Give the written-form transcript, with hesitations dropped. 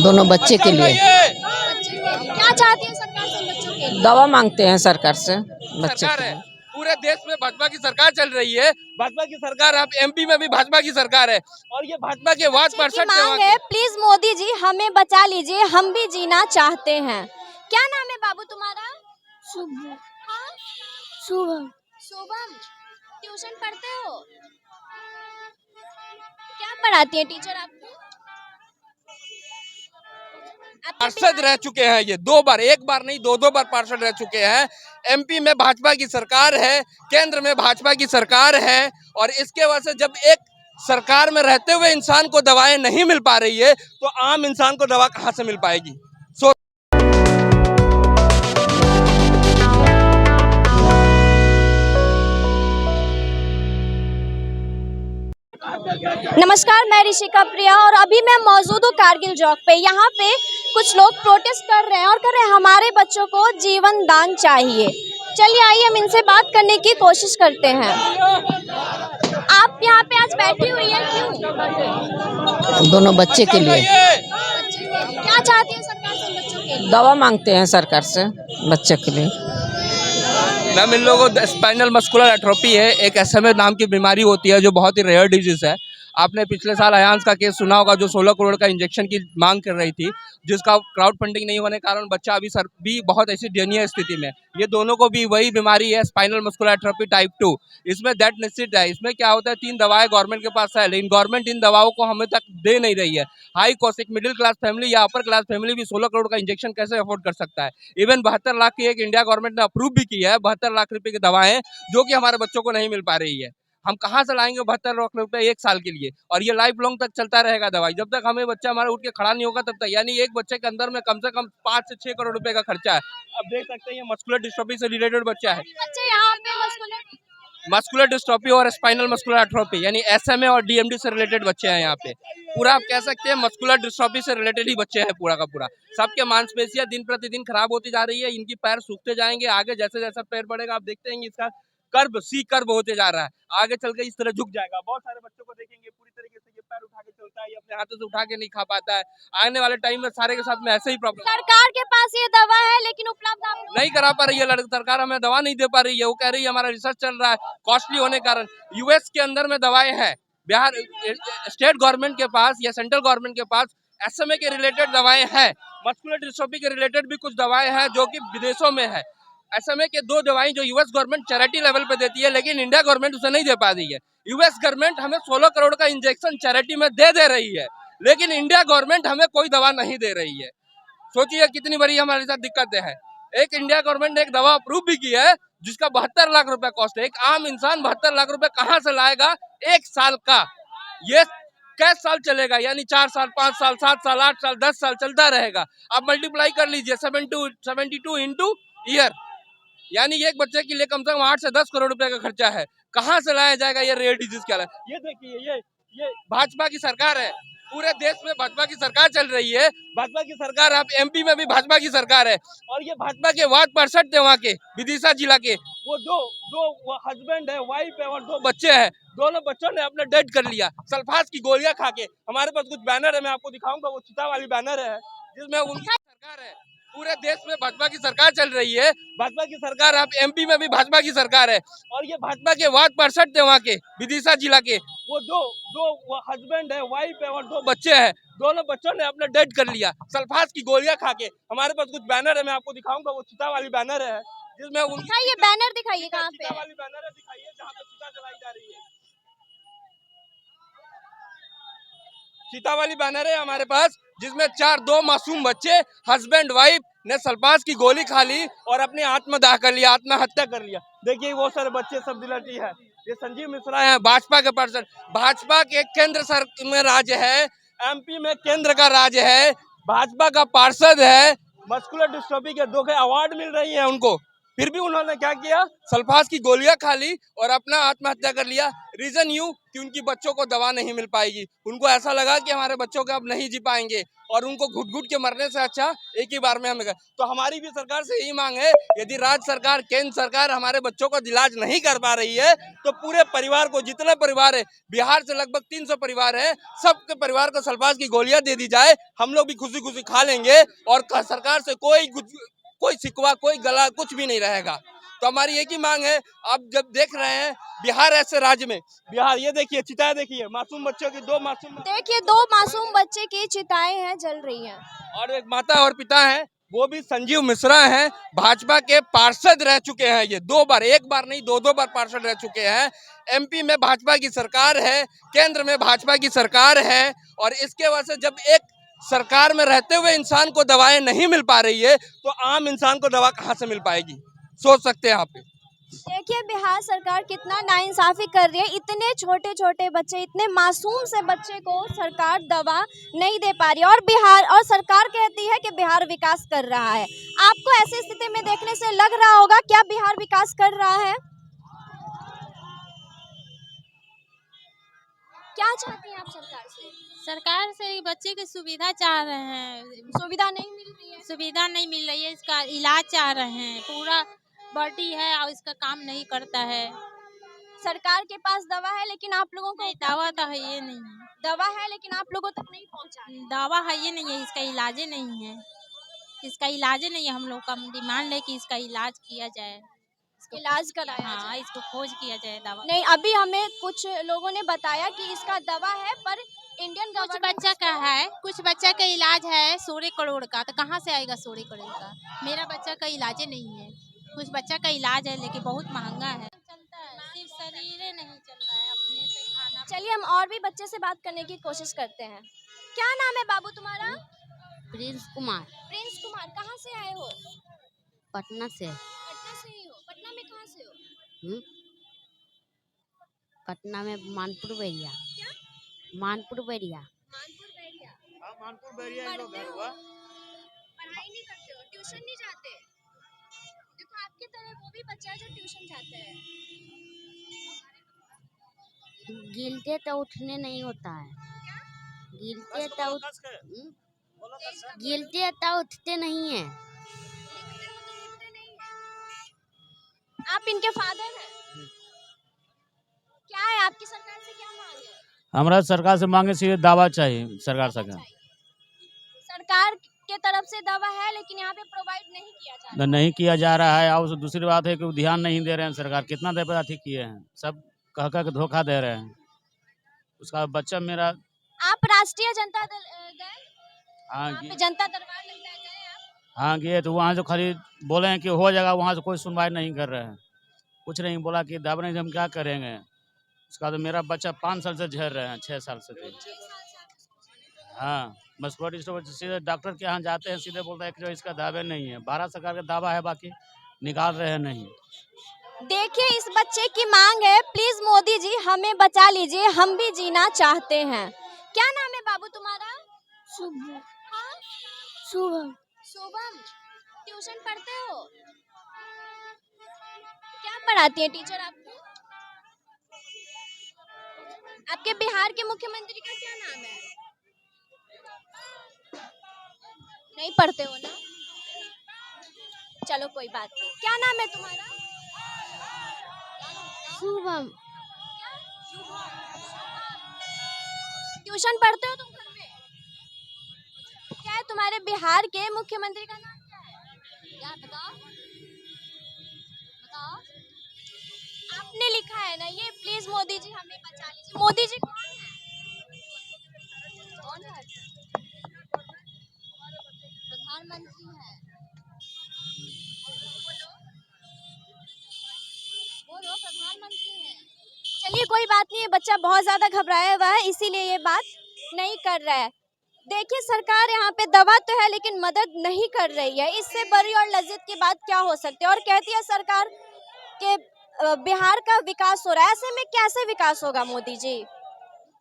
दोनों बच्चे के लिए। क्या चाहती है सरकार से बच्चों के लिए? दवा मांगते हैं सरकार से बच्चे सरकार के है, लिए। पूरे देश में भाजपा की सरकार चल रही है। भाजपा की सरकार, अब एमपी में भी भाजपा की सरकार है और ये भाजपा के वार्ड बच्चे की पार्षद मांग है, प्लीज मोदी जी हमें बचा लीजिए, हम भी जीना चाहते हैं। क्या नाम है बाबू तुम्हारा? शुभम। हाँ? शुभम। शुभम, ट्यूशन पढ़ते हो? क्या पढ़ाती है टीचर आपको? पार्षद रह चुके हैं ये 2 बार, 1 बार नहीं 2 बार पार्षद रह चुके हैं। एमपी में भाजपा की सरकार है, केंद्र में भाजपा की सरकार है और इसके वजह से जब एक सरकार में रहते हुए इंसान को दवाएं नहीं मिल पा रही है तो आम इंसान को दवा कहां से मिल पाएगी। सो नमस्कार, मैं ऋषिका प्रिया और अभी मैं मौजूद हूँ कारगिल चौक पे। यहाँ पे कुछ लोग प्रोटेस्ट कर रहे हैं और कह रहे हैं हमारे बच्चों को जीवन दान चाहिए। चलिए आइए हम इनसे बात करने की कोशिश करते हैं। आप यहाँ पे आज बैठी हुई हैं क्यों? दोनों बच्चे के लिए। क्या चाहती है सरकार से बच्चों के लिए? दवा मांगते हैं सरकार से बच्चे के लिए। मैम, इन लोगों को स्पाइनल मस्कुलर एट्रोफी है, एक SMA नाम की बीमारी होती है जो बहुत ही रेयर डिजीज है। आपने पिछले साल अयांश का केस सुना होगा जो 16 करोड़ का इंजेक्शन की मांग कर रही थी, जिसका क्राउड फंडिंग नहीं होने के कारण बच्चा अभी सर भी बहुत ऐसी दयनीय स्थिति में। ये दोनों को भी वही बीमारी है, स्पाइनल मस्कुलर एट्रोफी टाइप 2। इसमें दैट निश्चित है। इसमें क्या होता है, 3 दवाएं गवर्नमेंट के पास है, लेकिन गवर्नमेंट इन दवाओं को हमें तक दे नहीं रही है। हाई कॉस्ट, एक मिडिल क्लास फैमिली या अपर क्लास फैमिली भी 16 करोड़ का इंजेक्शन कैसे अफोर्ड कर सकता है। इवन 72 लाख की एक इंडिया गवर्नमेंट ने अप्रूव भी की है, 72 लाख रुपए की दवाएं जो कि हमारे बच्चों को नहीं मिल पा रही है। हम कहाँ से लाएंगे 72 लाख रुपए 1 साल के लिए? और ये लाइफ लॉन्ग तक चलता रहेगा दवाई, जब तक हमें बच्चा हमारा उठ के खड़ा नहीं होगा तब तक। यानी एक बच्चे के अंदर में कम से कम 5 से 6 करोड़ रुपए का खर्चा है। अब देख सकते हैं ये मस्कुलर डिस्ट्रॉफी से रिलेटेड बच्चा है। बच्चे यहाँ पे मस्कुलर डिस्ट्रॉफी और स्पाइनल मस्कुलर एट्रोफी यानी SMA और DMD से रिलेटेड बच्चे हैं यहाँ पे। पूरा आप कह सकते हैं मस्कुलर डिस्ट्रॉफी से रिलेटेड ही बच्चे हैं पूरा का पूरा। सबके मांसपेशियां दिन प्रतिदिन खराब होती जा रही है, इनकी पैर सूखते जाएंगे। आगे जैसे जैसा पैर बढ़ेगा आप देखते हैं इसका कर्व सी कर्व होते जा रहा है, आगे चल के इस तरह झुक जाएगा। बहुत सारे बच्चों को देखेंगे पूरी तरीके से ये पैर उठा के चलता है, ये अपने हाथों से उठा के नहीं खा पाता है। आने वाले टाइम में सारे के साथ में ऐसे ही प्रॉब्लम। सरकार के पास ये दवा है लेकिन उपलब्ध आप लोग नहीं करा पा रही है सरकार, हमें दवा नहीं दे पा रही है। वो कह रही है हमारा रिसर्च चल रहा है, कॉस्टली होने के कारण। यूएस के अंदर में दवाएं हैं, बिहार स्टेट गवर्नमेंट के पास या सेंट्रल गवर्नमेंट के पास SMA के रिलेटेड दवाएं हैं, मस्कुलर डिस्ट्रोफी के रिलेटेड भी कुछ दवाएं हैं जो कि विदेशों में है। SMA के 2 दवाएं जो यूएस गवर्नमेंट चैरिटी लेवल पे देती है, लेकिन इंडिया गवर्नमेंट उसे नहीं दे पा रही है। यूएस गवर्नमेंट हमें 16 करोड़ का इंजेक्शन चैरिटी में दे रही है, लेकिन इंडिया गवर्नमेंट हमें कोई दवा नहीं दे रही है। सोचिए कितनी बड़ी हमारे साथ दिक्कतें हैं। एक इंडिया गवर्नमेंट ने एक दवा अप्रूव भी की है जिसका 72 लाख रुपए कॉस्ट है। एक आम इंसान 72 लाख रुपए कहां से लाएगा 1 साल का? ये कैसे साल चलेगा? यानी 4 साल, 5 साल, 7 साल, 8 साल, 10 साल चलता रहेगा। आप मल्टीप्लाई कर लीजिए 72 इंटू ईयर, यानी एक बच्चे के लिए कम से कम 8 से 10 करोड़ रुपए का खर्चा है। कहां से लाया जाएगा ये रेयर डिजीज के लिए? ये देखिए ये भाजपा की सरकार है, पूरे देश में भाजपा की सरकार चल रही है। भाजपा की सरकार, अब एमपी में भी भाजपा की सरकार है और ये भाजपा के वार्ड पार्षद थे वहाँ के विदिशा जिला के। वो दो हस्बैंड है, वाइफ है और 2 बच्चे हैं। दोनों बच्चों ने अपना डेड कर लिया सल्फास की गोलियां खा के। हमारे पास कुछ बैनर है, मैं आपको दिखाऊंगा, वो चिता वाली बैनर है जिसमें उनकी सरकार है। पूरे देश में भाजपा की सरकार चल रही है। भाजपा की सरकार, अब एमपी में भी भाजपा की सरकार है और ये भाजपा के वार्ड पार्षद थे वहाँ के विदिशा जिला के। वो दो हस्बैंड है, वाइफ है और 2 बच्चे हैं। दोनों बच्चों ने अपना डेड कर लिया सल्फास की गोलियां खा के। हमारे पास कुछ बैनर है, मैं आपको दिखाऊंगा, वो चिता वाली बैनर है जिसमें उनकी ये बैनर दिखाइए कहाँ पे? चिता वाली बैनर है, दिखाइए जहाँ पे चिता जलाई जा रही है। चिता वाली बैनर है हमारे पास जिसमें 2 मासूम बच्चे हस्बैंड वाइफ ने सल्फास की गोली खा ली और अपनी आत्मदाह कर लिया, आत्महत्या कर लिया। देखिए वो सारे बच्चे सब दिलटी है। ये संजीव मिश्रा है, भाजपा के पार्षद। भाजपा के केंद्र सरकार में राज है, एमपी में केंद्र का राज है, भाजपा का पार्षद है। मस्कुलर डिस्ट्रॉफी के 2 अवार्ड मिल रही है उनको, फिर भी उन्होंने क्या किया, सल्फास की गोलियां खा ली और अपना आत्महत्या कर लिया। रीजन यूं कि उनकी बच्चों को दवा नहीं मिल पाएगी। उनको ऐसा लगा कि हमारे बच्चों के अब नहीं जी पाएंगे और उनको घुट घुट के मरने से अच्छा एक ही बार में हमें तो हमारी भी सरकार से यही मांग है, यदि राज्य सरकार, केंद्र सरकार हमारे बच्चों का इलाज नहीं कर पा रही है तो पूरे परिवार को, जितने परिवार है बिहार से लगभग 300 परिवार है, सबके परिवार को सल्फास की गोलियां दे दी जाए। हम लोग भी खुशी खुशी खा लेंगे और सरकार से कोई शिकवा, कोई गला कुछ भी नहीं रहेगा। तो हमारी एक ही मांग है, आप जब देख रहे हैं बिहार ऐसे राज्य में, बिहार ये देखिए चिताएं देखिए, मासूम बच्चों की देखिए 2 मासूम बच्चे की चिताएं हैं जल रही हैं। और एक माता और पिता हैं, वो भी संजीव मिश्रा हैं, भाजपा के पार्षद रह चुके हैं। ये 2 बार, एक बार नहीं 2 बार पार्षद रह चुके हैं। एमपी में भाजपा की सरकार है, केंद्र में भाजपा की सरकार है और इसके वजह से जब एक सरकार में रहते हुए इंसान को दवाएं नहीं मिल पा रही है तो आम इंसान को दवा कहाँ से मिल पाएगी, सोच सकते हैं आप। देखिए बिहार सरकार कितना नाइंसाफी कर रही है। इतने छोटे छोटे बच्चे, इतने मासूम से बच्चे को सरकार दवा नहीं दे पा रही है और सरकार कहती है कि बिहार विकास कर रहा है। आपको ऐसी स्थिति में देखने से लग रहा होगा क्या बिहार विकास कर रहा है? क्या चाहती हैं आप सरकार से? सरकार से बच्चे की सुविधा चाह रहे हैं। सुविधा नहीं मिल रही है। सुविधा नहीं मिल रही है, इसका इलाज चाह रहे हैं। पूरा बॉडी है और इसका काम नहीं करता है। सरकार के पास दवा है लेकिन आप लोगों को नहीं, दवा तो है ये नहीं है। दवा है लेकिन आप लोगों तक नहीं पहुंचा है। दवा है ये नहीं है, इसका इलाज नहीं है। इसका इलाज नहीं है। हम लोग का डिमांड है कि इसका इलाज किया जाए, इलाज कराया हाँ जाए। इसको खोज किया जाए दवा। नहीं, अभी हमें कुछ लोगों ने बताया कि इसका दवा है पर इंडियन कुछ गवर्नमेंट बच्चा का है, कुछ बच्चा का इलाज है 16 करोड़ का, तो कहाँ से आएगा 16 करोड़ का? मेरा बच्चा का इलाज नहीं है। कुछ बच्चा का इलाज है लेकिन बहुत महंगा है। चलता है, सिर्फ शरीर नहीं चल रहा है, अपने से खाना। चलिए हम और भी बच्चे से बात करने की कोशिश करते हैं। क्या नाम है बाबू तुम्हारा? Prince Kumar, Prince Kumar. कहाँ से आए हो? पटना से। पटना से ही हो। पटना में कहाँ से हो? हम्म, पटना में मानपुर बैरिया। क्या? मानपुर बैरिया। मानपुर बैरिया। मानपुर बैरिया पढ़ते घर हो? हुआ। पढ़ाई नहीं करते हो? ट्यूशन नहीं जाते? देखो आपकी तरह वो भी बच्चा है जो ट्यूशन जाते हैं। गिलते तो उठने नहीं होता है। गिलते तो गिलते तो उठते नहीं है। आप इनके फादर हैं? क्या है आपकी सरकार से क्या मांग है? हमारा सरकार से मांगे से दावा चाहिए। सरकार से सरकार के तरफ से दवा है लेकिन यहाँ पे प्रोवाइड नहीं किया जा रहा। नहीं किया जा रहा है। और दूसरी बात है कि वो ध्यान नहीं दे रहे हैं। सरकार कितना देर पर ठीक किए हैं, सब कह के धोखा दे रहे हैं। उसका बच्चा मेरा। आप राष्ट्रीय जनता दल गए? हाँ वहाँ पे जनता दरबार लगता है, गए आप? हाँ गए तो वहाँ जो खाली बोले हैं कि हो जाएगा, वहाँ से कोई सुनवाई नहीं कर रहे हैं। कुछ नहीं बोला कि दवा नहीं, हम क्या करेंगे। उसका तो मेरा बच्चा 5 साल से झेल रहे हैं, 6 साल से थे। हाँ बस सीधे डॉक्टर के यहाँ जाते हैं, सीधे बोलता है कि इसका दावे नहीं है। भारत सरकार का दावा है, बाकी निकाल रहे हैं नहीं। देखिए इस बच्चे की मांग है, प्लीज मोदी जी हमें बचा लीजिए, हम भी जीना चाहते हैं। क्या नाम है बाबू तुम्हारा? शुभम। हाँ? शुभम। शुभम। ट्यूशन पढ़ते हो? क्या पढ़ाती है टीचर आपको? आपके बिहार के मुख्यमंत्री का क्या नाम है? नहीं पढ़ते हो ना? चलो कोई बात नहीं। क्या नाम है तुम्हारा? शुभम। ट्यूशन पढ़ते हो तुम घर में? क्या है तुम्हारे बिहार के मुख्यमंत्री का नाम क्या है? क्या बताओ बताओ। आपने लिखा है ना ये, प्लीज मोदी जी हमें बचा लीजिए। मोदी जी कौन है? कौन है? प्रधानमंत्री है। बोलो प्रधानमंत्री है। चलिए कोई बात नहीं है, बच्चा बहुत ज्यादा घबराया हुआ है इसीलिए ये बात नहीं कर रहा है। देखिए सरकार यहाँ पे दवा तो है लेकिन मदद नहीं कर रही है। इससे बड़ी और लज्जत की बात क्या हो सकती है। और कहती है सरकार के बिहार का विकास हो रहा है, ऐसे में कैसे विकास होगा मोदी जी?